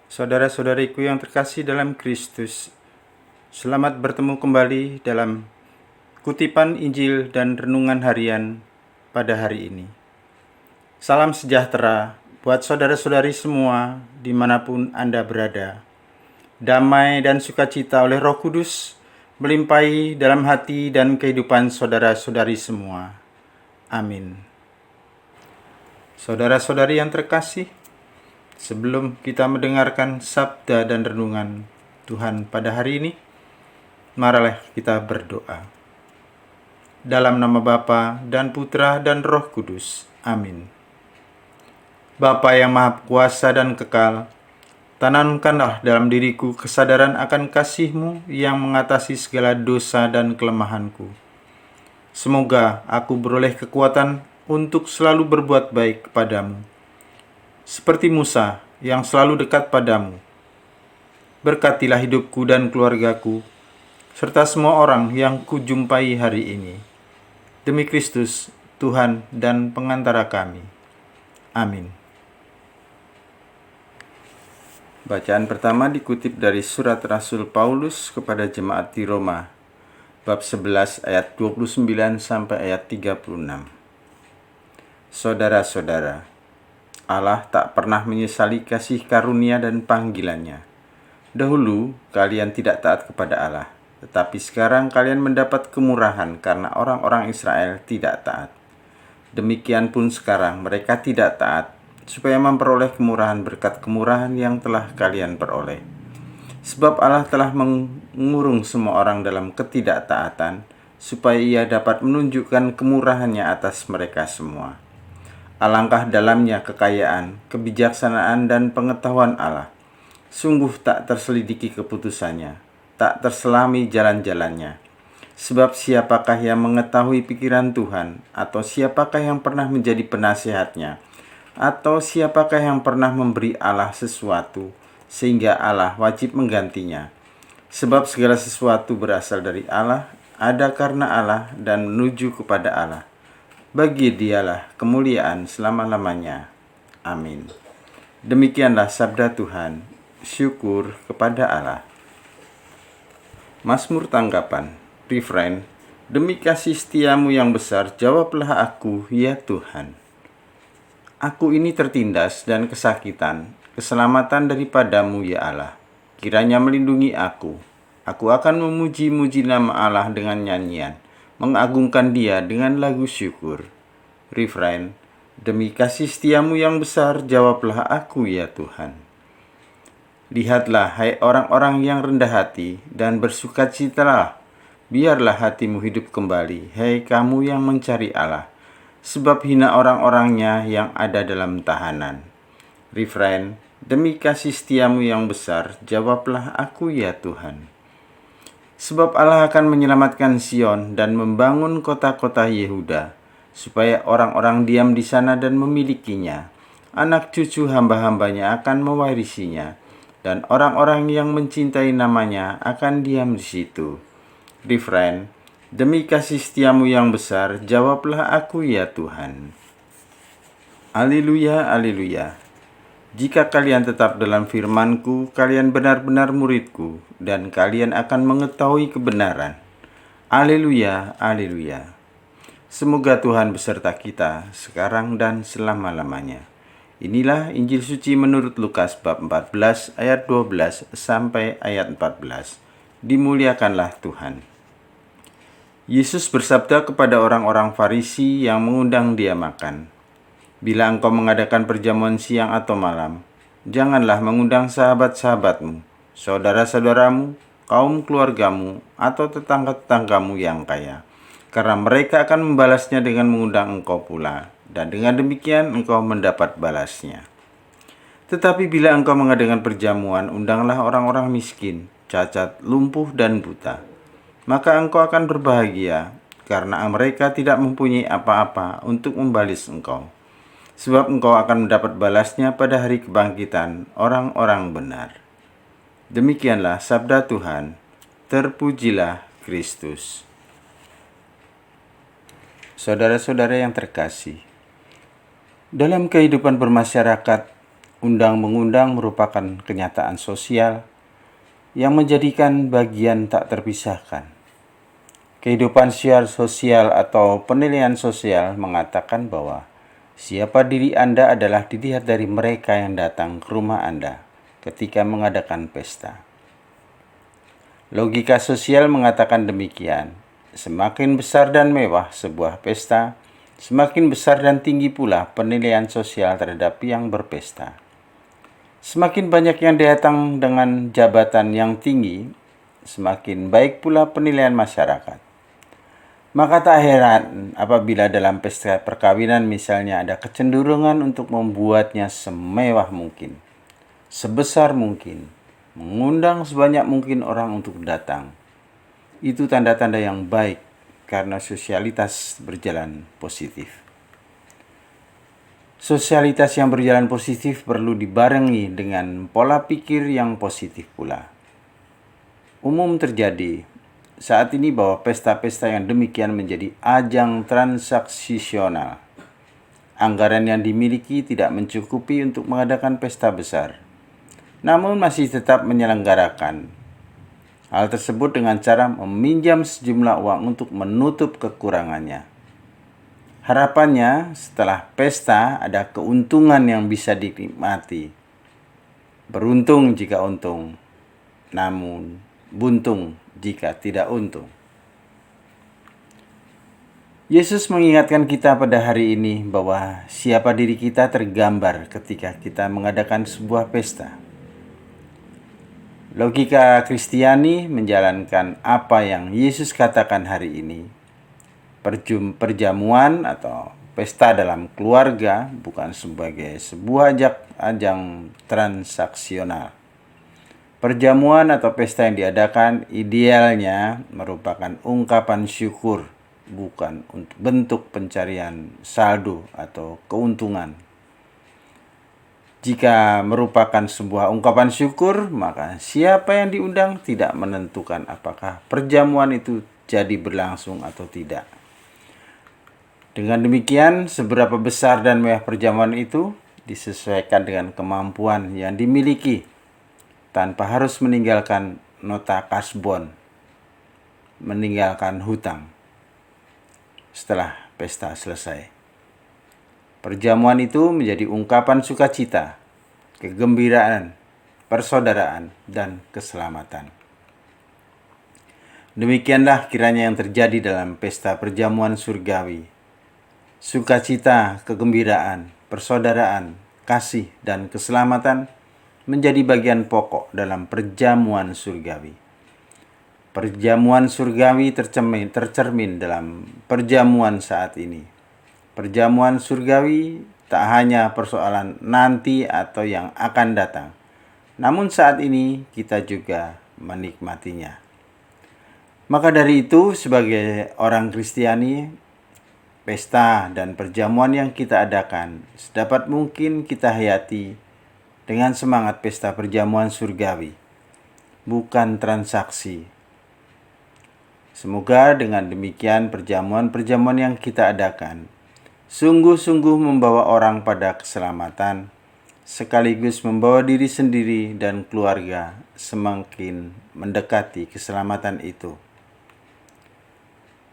Saudara-saudariku yang terkasih dalam Kristus, selamat bertemu kembali dalam kutipan Injil dan renungan harian pada hari ini. Salam sejahtera buat saudara-saudari semua dimanapun Anda berada. Damai dan sukacita oleh Roh Kudus melimpahi dalam hati dan kehidupan saudara-saudari semua. Amin. Saudara-saudari yang terkasih, sebelum kita mendengarkan sabda dan renungan Tuhan pada hari ini, marilah kita berdoa. Dalam nama Bapa dan Putra dan Roh Kudus. Amin. Bapa yang Maha Kuasa dan kekal, tanamkanlah dalam diriku kesadaran akan kasih-Mu yang mengatasi segala dosa dan kelemahanku. Semoga aku beroleh kekuatan untuk selalu berbuat baik kepadamu, seperti Musa yang selalu dekat padamu. Berkatilah hidupku dan keluargaku, serta semua orang yang kujumpai hari ini. Demi Kristus, Tuhan dan pengantara kami. Amin. Bacaan pertama dikutip dari surat Rasul Paulus kepada jemaat di Roma, bab 11 ayat 29 sampai ayat 36. Saudara-saudara, Allah tak pernah menyesali kasih karunia dan panggilannya. Dahulu kalian tidak taat kepada Allah, tetapi sekarang kalian mendapat kemurahan karena orang-orang Israel tidak taat. Demikian pun sekarang mereka tidak taat, supaya memperoleh kemurahan berkat kemurahan yang telah kalian peroleh. Sebab Allah telah mengurung semua orang dalam ketidaktaatan, supaya Ia dapat menunjukkan kemurahannya atas mereka semua. Alangkah dalamnya kekayaan, kebijaksanaan, dan pengetahuan Allah. Sungguh tak terselidiki keputusannya, tak terselami jalan-jalannya. Sebab siapakah yang mengetahui pikiran Tuhan, atau siapakah yang pernah menjadi penasihatnya, atau siapakah yang pernah memberi Allah sesuatu, sehingga Allah wajib menggantinya. Sebab segala sesuatu berasal dari Allah, ada karena Allah, dan menuju kepada Allah. Bagi Dialah kemuliaan selama-lamanya. Amin. Demikianlah sabda Tuhan. Syukur kepada Allah. Mazmur tanggapan. Refrain. Demi kasih setiamu yang besar, jawablah aku, ya Tuhan. Aku ini tertindas dan kesakitan, keselamatan daripadamu, ya Allah. Kiranya melindungi aku. Aku akan memuji-muji nama Allah dengan nyanyian, mengagungkan Dia dengan lagu syukur. Refrain. Demi kasih setiamu yang besar, jawablah aku, ya Tuhan. Lihatlah, hai orang-orang yang rendah hati, dan bersukacitalah. Biarlah hatimu hidup kembali, hai kamu yang mencari Allah. Sebab hina orang-orangnya yang ada dalam tahanan. Refrain. Demi kasih setiamu yang besar, jawablah aku, ya Tuhan. Sebab Allah akan menyelamatkan Sion dan membangun kota-kota Yehuda, supaya orang-orang diam di sana dan memilikinya. Anak cucu hamba-hambanya akan mewarisinya, dan orang-orang yang mencintai namanya akan diam di situ. Refrain. Demi kasih setiamu yang besar, jawablah aku, ya Tuhan. Haleluya, haleluya. Jika kalian tetap dalam firman-Ku, kalian benar-benar murid-Ku, dan kalian akan mengetahui kebenaran. Haleluya, haleluya. Semoga Tuhan beserta kita, sekarang dan selama-lamanya. Inilah Injil Suci menurut Lukas bab 14 ayat 12 sampai ayat 14. Dimuliakanlah Tuhan. Yesus bersabda kepada orang-orang Farisi yang mengundang Dia makan, "Bila engkau mengadakan perjamuan siang atau malam, janganlah mengundang sahabat-sahabatmu, saudara-saudaramu, kaum keluargamu, atau tetangga-tetanggamu yang kaya, karena mereka akan membalasnya dengan mengundang engkau pula, dan dengan demikian engkau mendapat balasnya. Tetapi bila engkau mengadakan perjamuan, undanglah orang-orang miskin, cacat, lumpuh, dan buta. Maka engkau akan berbahagia, karena mereka tidak mempunyai apa-apa untuk membalas engkau. Sebab engkau akan mendapat balasnya pada hari kebangkitan orang-orang benar." Demikianlah sabda Tuhan. Terpujilah Kristus. Saudara-saudara yang terkasih, dalam kehidupan bermasyarakat, Undang-mengundang merupakan kenyataan sosial yang menjadikan bagian tak terpisahkan. Kehidupan sosial atau penilaian sosial mengatakan bahwa siapa diri Anda adalah dilihat dari mereka yang datang ke rumah Anda ketika mengadakan pesta. Logika sosial mengatakan demikian. Semakin besar dan mewah sebuah pesta, semakin besar dan tinggi pula penilaian sosial terhadap yang berpesta. Semakin banyak yang datang dengan jabatan yang tinggi, semakin baik pula penilaian masyarakat. Maka tak heran apabila dalam pesta perkawinan misalnya ada kecenderungan untuk membuatnya semewah mungkin, sebesar mungkin, mengundang sebanyak mungkin orang untuk datang. Itu tanda-tanda yang baik karena sosialitas berjalan positif. Sosialitas yang berjalan positif perlu dibarengi dengan pola pikir yang positif pula. Umum terjadi saat ini bahwa pesta-pesta yang demikian menjadi ajang transaksional. Anggaran yang dimiliki tidak mencukupi untuk mengadakan pesta besar, namun masih tetap menyelenggarakan. Hal tersebut dengan cara meminjam sejumlah uang untuk menutup kekurangannya. Harapannya setelah pesta ada keuntungan yang bisa dinikmati. Beruntung jika untung, namun buntung jika tidak untung. Yesus mengingatkan kita pada hari ini bahwa siapa diri kita tergambar ketika kita mengadakan sebuah pesta. Logika Kristiani menjalankan apa yang Yesus katakan hari ini. Perjamuan atau pesta dalam keluarga bukan sebagai sebuah ajang transaksional. Perjamuan atau pesta yang diadakan idealnya merupakan ungkapan syukur, bukan untuk bentuk pencarian saldo atau keuntungan. Jika merupakan sebuah ungkapan syukur, maka siapa yang diundang tidak menentukan apakah perjamuan itu jadi berlangsung atau tidak. Dengan demikian, seberapa besar dan mewah perjamuan itu disesuaikan dengan kemampuan yang dimiliki, tanpa harus meninggalkan nota kasbon, meninggalkan hutang setelah pesta selesai. Perjamuan itu menjadi ungkapan sukacita, kegembiraan, persaudaraan, dan keselamatan. Demikianlah kiranya yang terjadi dalam pesta perjamuan surgawi. Sukacita, kegembiraan, persaudaraan, kasih, dan keselamatan menjadi bagian pokok dalam perjamuan surgawi. Perjamuan surgawi tercermin dalam perjamuan saat ini. Perjamuan surgawi tak hanya persoalan nanti atau yang akan datang, namun saat ini kita juga menikmatinya. Maka dari itu, sebagai orang Kristiani, pesta dan perjamuan yang kita adakan sedapat mungkin kita hayati dengan semangat pesta perjamuan surgawi, bukan transaksi. Semoga dengan demikian perjamuan-perjamuan yang kita adakan sungguh-sungguh membawa orang pada keselamatan, sekaligus membawa diri sendiri dan keluarga semakin mendekati keselamatan itu.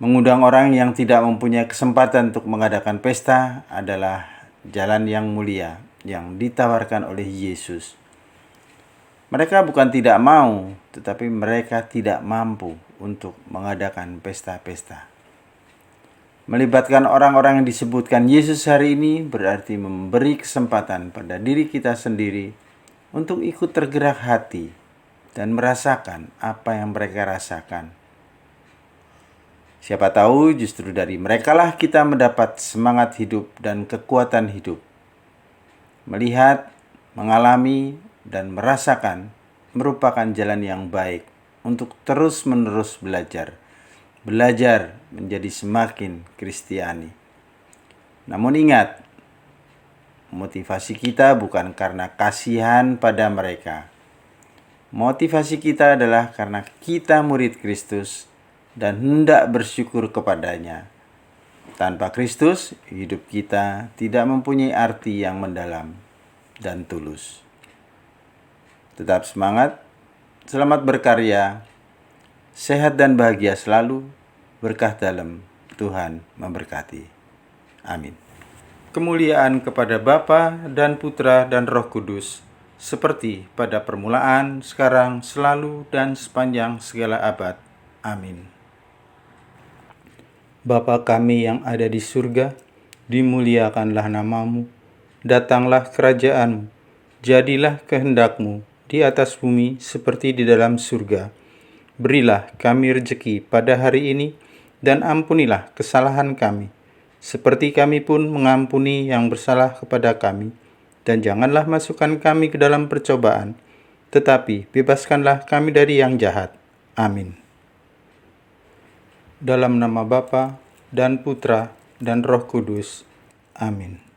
Mengundang orang yang tidak mempunyai kesempatan untuk mengadakan pesta adalah jalan yang mulia yang ditawarkan oleh Yesus. Mereka bukan tidak mau, tetapi mereka tidak mampu untuk mengadakan pesta-pesta. Melibatkan orang-orang yang disebutkan Yesus hari ini berarti memberi kesempatan pada diri kita sendiri untuk ikut tergerak hati dan merasakan apa yang mereka rasakan. Siapa tahu justru dari merekalah kita mendapat semangat hidup dan kekuatan hidup. Melihat, mengalami, dan merasakan merupakan jalan yang baik untuk terus-menerus belajar menjadi semakin Kristiani. Namun ingat, motivasi kita bukan karena kasihan pada mereka. Motivasi kita adalah karena kita murid Kristus dan hendak bersyukur kepadanya. Tanpa Kristus, hidup kita tidak mempunyai arti yang mendalam. dan tulus. Tetap semangat, selamat berkarya, sehat dan bahagia selalu, berkah dalam, Tuhan memberkati. Amin. Kemuliaan kepada Bapa dan Putra dan Roh Kudus, seperti pada permulaan, sekarang, selalu, dan sepanjang segala abad. Amin. Bapa kami yang ada di surga, dimuliakanlah namamu, datanglah kerajaan-mu, jadilah kehendak-mu di atas bumi seperti di dalam surga. Berilah kami rejeki pada hari ini, dan ampunilah kesalahan kami, seperti kami pun mengampuni yang bersalah kepada kami. Dan janganlah masukkan kami ke dalam percobaan, tetapi bebaskanlah kami dari yang jahat. Amin. Dalam nama Bapa dan Putra dan Roh Kudus. Amin.